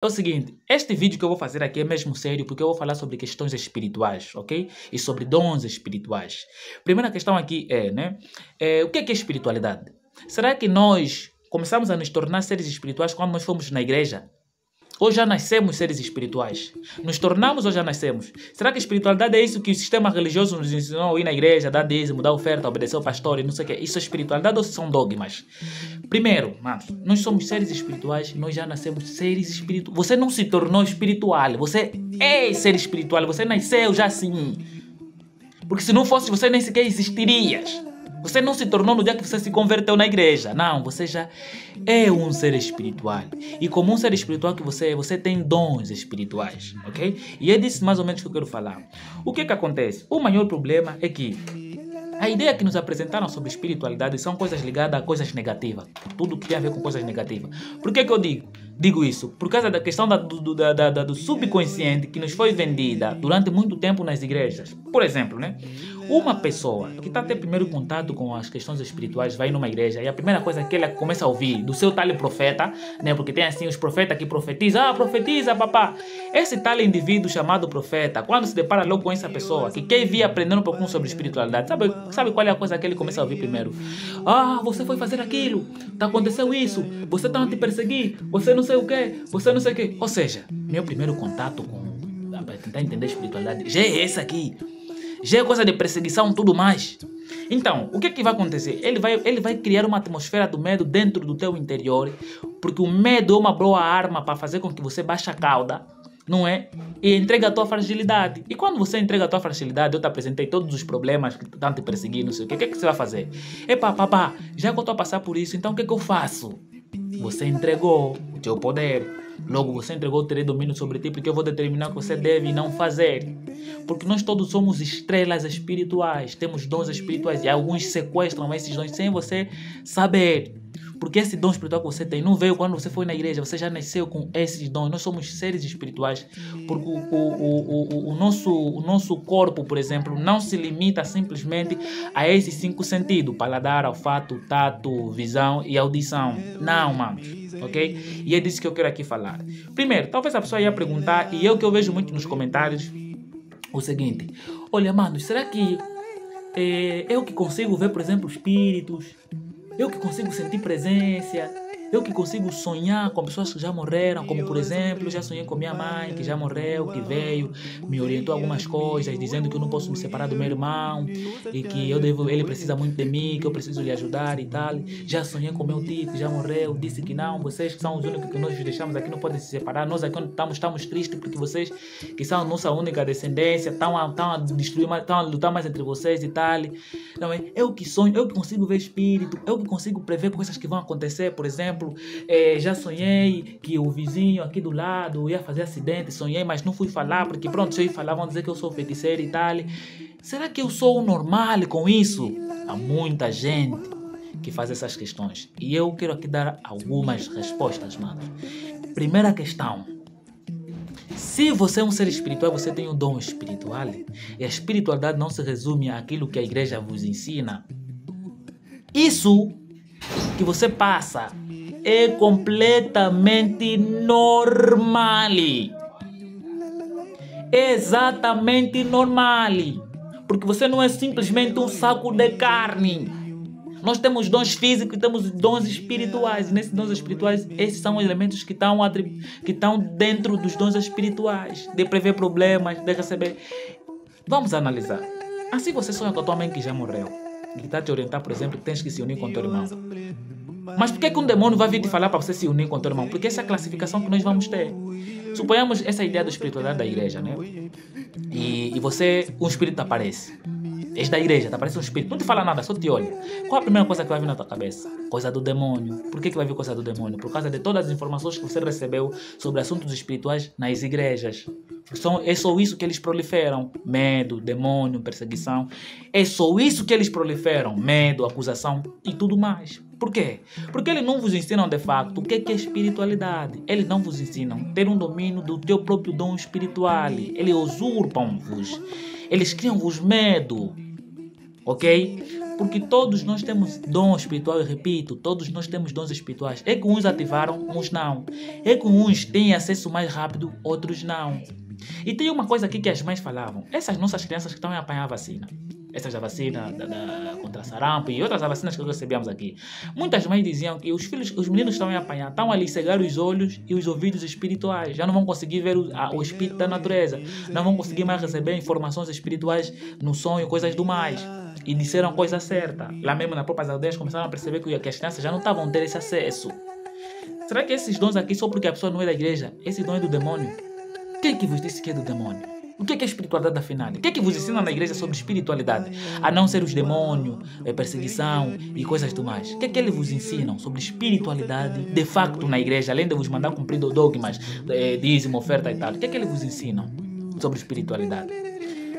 É o seguinte, este vídeo que eu vou fazer aqui é mesmo sério porque eu vou falar sobre questões espirituais, ok? E sobre dons espirituais. Primeira questão aqui é, né? O que é espiritualidade? Será que nós começamos a nos tornar seres espirituais quando nós fomos na igreja? Ou já nascemos seres espirituais? Nos tornamos ou já nascemos? Será que a espiritualidade é isso que o sistema religioso nos ensinou a ir na igreja, dar dízimo, dar oferta, obedecer ao pastor e não sei o quê? Isso é espiritualidade ou são dogmas? Primeiro, mano, nós somos seres espirituais, nós já nascemos seres espirituais. Você não se tornou espiritual, você é ser espiritual, você nasceu já assim. Porque se não fosse, você nem sequer existirias. Você não se tornou no dia que você se converteu na igreja. Não, você já é um ser espiritual. E como um ser espiritual que você é, você tem dons espirituais, ok? E é disso mais ou menos que eu quero falar. O que acontece? O maior problema é que a ideia que nos apresentaram sobre espiritualidade são coisas ligadas a coisas negativas. Tudo que tem a ver com coisas negativas. Por que eu digo isso? Por causa da questão do subconsciente que nos foi vendida durante muito tempo nas igrejas. Por exemplo, né? Uma pessoa que está a ter primeiro contato com as questões espirituais vai numa igreja e a primeira coisa que ela começa a ouvir do seu tal profeta, né? Porque tem assim os profetas que profetizam, profetiza, papá. Esse tal indivíduo chamado profeta, quando se depara logo com essa pessoa que quer vir aprender um pouquinho sobre espiritualidade, sabe qual é a coisa que ele começa a ouvir primeiro? Você foi fazer aquilo, aconteceu isso, você está a te perseguir, você não sei o que, você não sei o que. Ou seja, meu primeiro contato com tentar entender a espiritualidade já é esse aqui. Já é coisa de perseguição e tudo mais. Então, o que vai acontecer? Ele vai criar uma atmosfera do medo dentro do teu interior, porque o medo é uma boa arma para fazer com que você baixe a cauda, não é? E entrega a tua fragilidade. E quando você entrega a tua fragilidade, eu te apresentei todos os problemas que estão te perseguindo, não sei o que você vai fazer? Papá, já que eu estou a passar por isso, então o que eu faço? Você entregou o teu poder. Logo, você entregou o teu domínio sobre ti, porque eu vou determinar o que você deve e não fazer. Porque nós todos somos estrelas espirituais, temos dons espirituais e alguns sequestram esses dons sem você saber. Porque esse dom espiritual que você tem não veio quando você foi na igreja, você já nasceu com esses dons. Nós somos seres espirituais, porque o nosso corpo, por exemplo, não se limita simplesmente a esses 5 sentidos: paladar, olfato, tato, visão e audição. Não, manos, ok? E é disso que eu quero aqui falar. Primeiro, talvez a pessoa ia perguntar, e é o que eu vejo muito nos comentários, o seguinte: olha, manos, será que eu que consigo ver, por exemplo, espíritos? Eu que consigo sentir presença, eu que consigo sonhar com pessoas que já morreram, como por exemplo, já sonhei com minha mãe que já morreu, que veio, me orientou algumas coisas, dizendo que eu não posso me separar do meu irmão e que ele precisa muito de mim, que eu preciso lhe ajudar e tal. Já sonhei com meu tio que já morreu, disse que não, vocês que são os únicos que nós deixamos aqui não podem se separar, nós aqui estamos tristes porque vocês que são a nossa única descendência estão a destruir, estão a lutar mais entre vocês e tal. Não é? Eu que sonho, eu que consigo ver espírito, eu que consigo prever coisas que vão acontecer, por exemplo. Já sonhei que o vizinho aqui do lado ia fazer acidente, sonhei, mas não fui falar, porque pronto, se eu ir falar vão dizer que eu sou feiticeiro e tal. Será que eu sou normal com isso? Há muita gente que faz essas questões. E eu quero aqui dar algumas respostas, mano. Primeira questão: se você é um ser espiritual, você tem um dom espiritual, e a espiritualidade não se resume àquilo que a igreja vos ensina. Isso que você passa é completamente normal. Exatamente normal. Porque você não é simplesmente um saco de carne. Nós temos dons físicos e temos dons espirituais. E nesses dons espirituais, esses são elementos que estão dentro dos dons espirituais. De prever problemas, de receber. Vamos analisar. Assim você sonha com a tua mãe que já morreu. Ele está te orientar, por exemplo, que tens que se unir com teu irmão. Mas por que um demônio vai vir te falar para você se unir com teu irmão? Porque essa é a classificação que nós vamos ter. Suponhamos essa ideia da espiritualidade da igreja, né? E você, um espírito aparece. És da igreja, te aparece um espírito. Não te fala nada, só te olha. Qual a primeira coisa que vai vir na tua cabeça? Coisa do demônio. Por que vai vir coisa do demônio? Por causa de todas as informações que você recebeu sobre assuntos espirituais nas igrejas. É só isso que eles proliferam. Medo, demônio, perseguição. É só isso que eles proliferam. Medo, acusação e tudo mais. Por quê? Porque eles não vos ensinam de facto o que é espiritualidade. Eles não vos ensinam a ter um domínio do teu próprio dom espiritual. Eles usurpam-vos. Eles criam-vos medo. Ok? Porque todos nós temos dom espiritual, eu repito, todos nós temos dons espirituais. É que uns ativaram, uns não. É que uns têm acesso mais rápido, outros não. E tem uma coisa aqui que as mães falavam. Essas nossas crianças que estão a apanhar a vacina. Essas da vacina contra sarampo e outras vacinas que recebemos aqui. Muitas mães diziam que os meninos estão a apanhar, estão ali cegar os olhos e os ouvidos espirituais. Já não vão conseguir ver o espírito da natureza. Não vão conseguir mais receber informações espirituais no sonho, coisas do mais. E disseram a coisa certa. Lá mesmo nas próprias aldeias começaram a perceber que as crianças já não estavam a ter esse acesso. Será que esses dons aqui, só porque a pessoa não é da igreja, esse dom é do demônio? Quem que vos disse que é do demônio? O que é espiritualidade afinal? O que é que vos ensina na igreja sobre espiritualidade? A não ser os demônios, perseguição e coisas do mais. O que é que eles vos ensinam sobre espiritualidade de facto na igreja, além de vos mandar cumprir dogmas, dízimo, oferta e tal? O que é que eles vos ensinam sobre espiritualidade?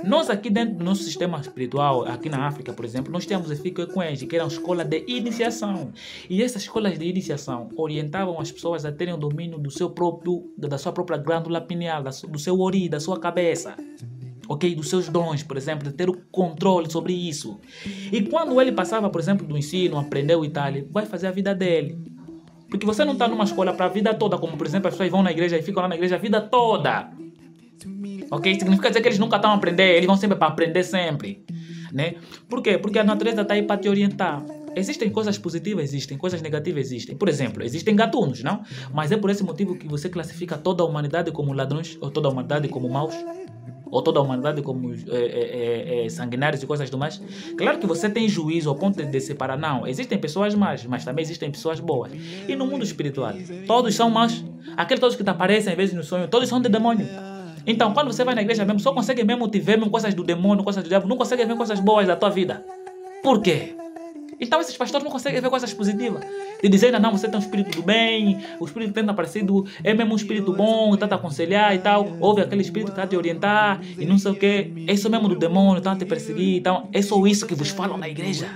Nós aqui dentro do nosso sistema espiritual, aqui na África, por exemplo, nós temos a Ficoequenge, que era uma escola de iniciação. E essas escolas de iniciação orientavam as pessoas a terem o domínio da sua própria glândula pineal, do seu ori, da sua cabeça. Ok? Dos seus dons, por exemplo, de ter o controle sobre isso. E quando ele passava, por exemplo, do ensino, aprendeu e tal, vai fazer a vida dele. Porque você não está numa escola para a vida toda, como por exemplo as pessoas vão na igreja e ficam lá na igreja a vida toda. Ok? Significa dizer que eles nunca estão a aprender, eles vão sempre para aprender sempre. Né? Por quê? Porque a natureza está aí para te orientar. Existem coisas positivas, existem coisas negativas, existem. Por exemplo, existem gatunos, não? Mas é por esse motivo que você classifica toda a humanidade como ladrões, ou toda a humanidade como maus, ou toda a humanidade como sanguinários e coisas do mais. Claro que você tem juízo ao ponto de separar. Não, existem pessoas más, mas também existem pessoas boas. E no mundo espiritual, todos são maus. Aqueles todos que te aparecem às vezes no sonho, todos são de demônio. Então, quando você vai na igreja mesmo, só consegue mesmo te ver coisas do demônio, coisas do diabo, não consegue ver coisas boas da tua vida. Por quê? Então esses pastores não conseguem ver coisas positivas. De dizer, não, você tem um espírito do bem, o espírito tendo aparecido, é mesmo um espírito bom, está a te aconselhar e tal. Houve aquele espírito que está a te orientar e não sei o quê. É isso mesmo do demônio, está a te perseguir. Então é só isso que vos falam na igreja.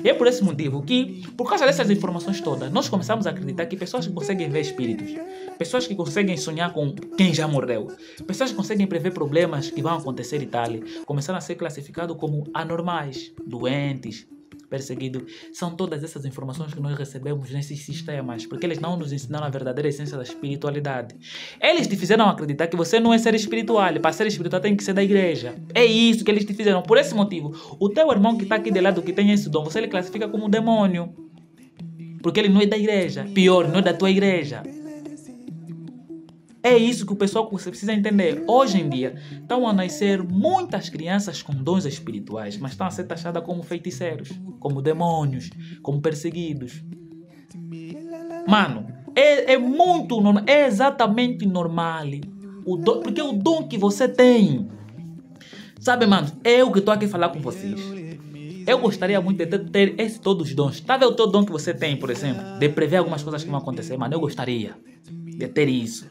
E é por esse motivo que, por causa dessas informações todas, nós começamos a acreditar que pessoas que conseguem ver espíritos, pessoas que conseguem sonhar com quem já morreu, pessoas que conseguem prever problemas que vão acontecer e tal, começaram a ser classificados como anormais, doentes, perseguidos. São todas essas informações que nós recebemos nesses sistemas, porque eles não nos ensinaram a verdadeira essência da espiritualidade. Eles te fizeram acreditar que você não é ser espiritual, para ser espiritual tem que ser da igreja. É isso que eles te fizeram. Por esse motivo, o teu irmão que está aqui de lado, que tem esse dom, você lhe classifica como um demônio, porque ele não é da igreja. Pior, não é da tua igreja. É isso que o pessoal precisa entender. Hoje em dia, estão a nascer muitas crianças com dons espirituais, mas estão a ser taxadas como feiticeiros, como demônios, como perseguidos. Mano, é muito normal, é exatamente normal. Porque é o dom que você tem. Sabe, mano, eu que estou aqui a falar com vocês. Eu gostaria muito de ter todos os dons. Tá vendo o teu dom que você tem, por exemplo? De prever algumas coisas que vão acontecer, mano. Eu gostaria de ter isso.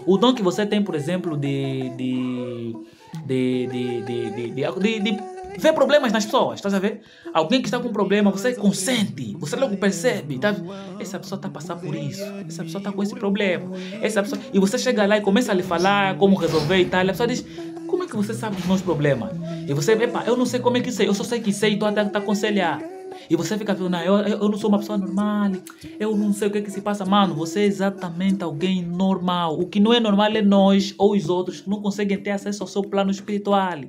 O dom que você tem, por exemplo, de ver problemas nas pessoas, estás a ver? Alguém que está com um problema, você consente, você logo percebe, tá? Essa pessoa está a passar por isso, essa pessoa está com esse problema, e você chega lá e começa a lhe falar como resolver e tal, e a pessoa diz, como é que você sabe dos meus problemas? E você, epa, eu não sei como é que sei, eu só sei que sei, estou a te aconselhar. E você fica falando, eu não sou uma pessoa normal, eu não sei o que é que se passa. Mano, você é exatamente alguém normal. O que não é normal é nós ou os outros que não conseguem ter acesso ao seu plano espiritual.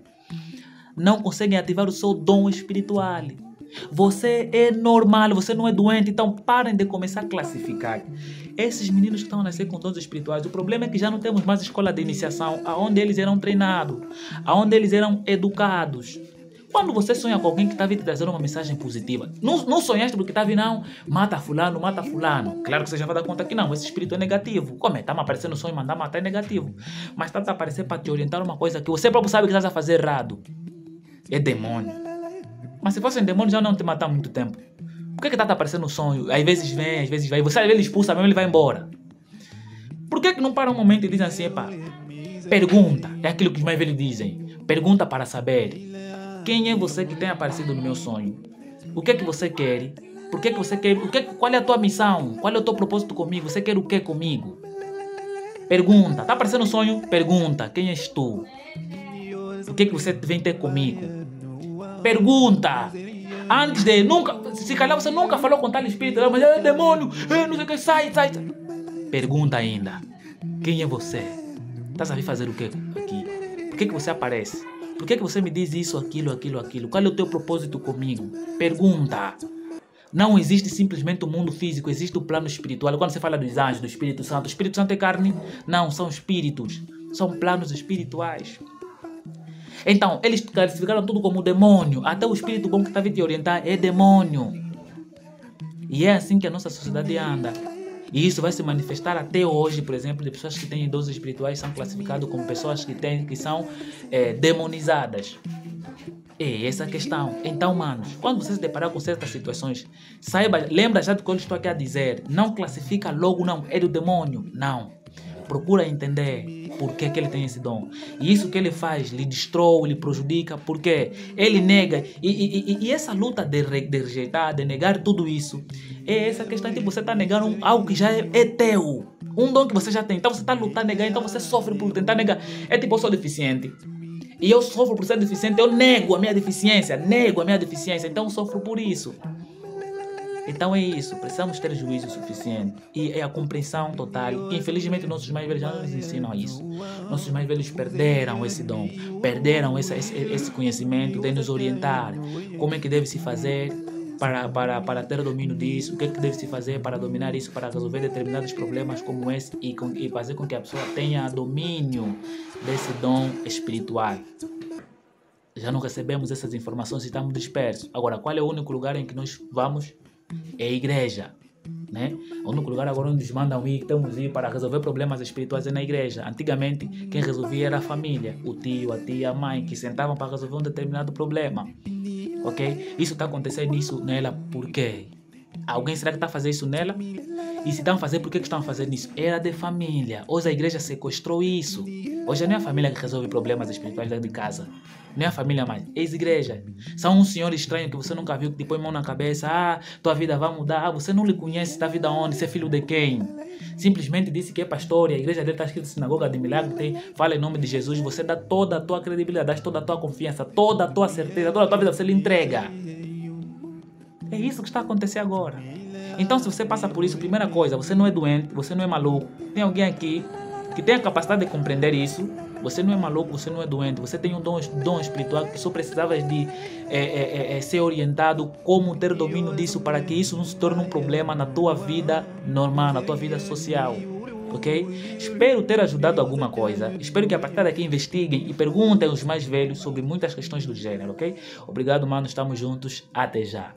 Não conseguem ativar o seu dom espiritual. Você é normal, você não é doente. Então parem de começar a classificar esses meninos que estão a nascer com dons espirituais. O problema é que já não temos mais escola de iniciação onde eles eram treinados, onde eles eram educados. Quando você sonha com alguém que está a vir te trazer uma mensagem positiva, não sonhaste porque está a vir, não, mata fulano, mata fulano. Claro que você já vai dar conta que não, esse espírito é negativo. Como é? Está-me aparecendo no sonho, mandar matar é negativo. Mas está a aparecer para te orientar uma coisa que você próprio sabe que estás a fazer errado. É demônio. Mas se fosse um demônio já não te matar há muito tempo. Por que está a aparecer no sonho? Às vezes vem, às vezes vai. Você às vezes expulsa mesmo, ele vai embora. Por que não para um momento e dizem assim, pá, pergunta, é aquilo que os mais velhos dizem. Pergunta para saber. Quem é você que tem aparecido no meu sonho? O que é que você quer? Por que você quer? Qual é a tua missão? Qual é o teu propósito comigo? Você quer o que comigo? Pergunta. Está aparecendo no sonho? Pergunta. Quem és tu? O que é que você vem ter comigo? Pergunta. Antes de nunca, se calhar você nunca falou com tal espírito, mas é demônio, não sei o que, sai. Pergunta ainda. Quem é você? Estás a vir fazer o que aqui? Por que você aparece? Por que você me diz isso, aquilo? Qual é o teu propósito comigo? Pergunta. Não existe simplesmente o mundo físico, existe o plano espiritual. Quando você fala dos anjos, do Espírito Santo, o Espírito Santo é carne? Não, são espíritos. São planos espirituais. Então, eles classificaram tudo como demônio. Até o espírito bom que está a vir te orientar é demônio. E é assim que a nossa sociedade anda. E isso vai se manifestar até hoje, por exemplo, de pessoas que têm dons espirituais são classificadas como pessoas que são demonizadas. É essa a questão. Então, manos, quando você se deparar com certas situações, saiba, lembra já do que eu estou aqui a dizer. Não classifica logo, não, é do demônio. Não. Procura entender por que ele tem esse dom. E isso que ele faz, lhe destrói, lhe prejudica, porque ele nega. E essa luta de rejeitar, de negar tudo isso, é essa questão que você está negando algo que já é teu. Um dom que você já tem. Então você está lutando a negar, então você sofre por tentar negar. É tipo, eu sou deficiente. E eu sofro por ser deficiente, eu nego a minha deficiência, então eu sofro por isso. Então é isso, precisamos ter juízo suficiente e é a compreensão total, que infelizmente nossos mais velhos já não nos ensinam isso. Nossos mais velhos perderam esse dom, perderam esse conhecimento de nos orientar, como é que deve se fazer para ter domínio disso, o que é que deve se fazer para dominar isso, para resolver determinados problemas como esse e fazer com que a pessoa tenha domínio desse dom espiritual. Já não recebemos essas informações e estamos dispersos. Agora, qual é o único lugar em que nós vamos? É a igreja, né? O único lugar agora onde nos mandam ir, temos ir para resolver problemas espirituais é na igreja. Antigamente, quem resolvia era a família, o tio, a tia, a mãe, que sentavam para resolver um determinado problema. Ok? Isso está acontecendo isso nela por quê? Alguém será que está a fazer isso nela? E se estão a fazer, por que estão a fazer isso? Era de família. Hoje a igreja sequestrou isso. Hoje não é a família que resolve problemas espirituais dentro de casa. Não é a família mais. É a igreja. São um senhor estranho que você nunca viu, que te põe mão na cabeça. Ah, tua vida vai mudar. Ah, você não lhe conhece, está vida onde? Você é filho de quem? Simplesmente disse que é pastor e a igreja dele está escrito Sinagoga de Milagre. Fala em nome de Jesus. Você dá toda a tua credibilidade, toda a tua confiança, toda a tua certeza, toda a tua vida você lhe entrega. É isso que está acontecendo agora. Então, se você passa por isso, primeira coisa, você não é doente, você não é maluco. Tem alguém aqui que tem a capacidade de compreender isso. Você não é maluco, você não é doente. Você tem um dom espiritual que só precisava de ser orientado como ter domínio disso para que isso não se torne um problema na tua vida normal, na tua vida social. Ok? Espero ter ajudado alguma coisa. Espero que a partir daqui investiguem e perguntem aos mais velhos sobre muitas questões do gênero, ok? Obrigado, mano. Estamos juntos. Até já.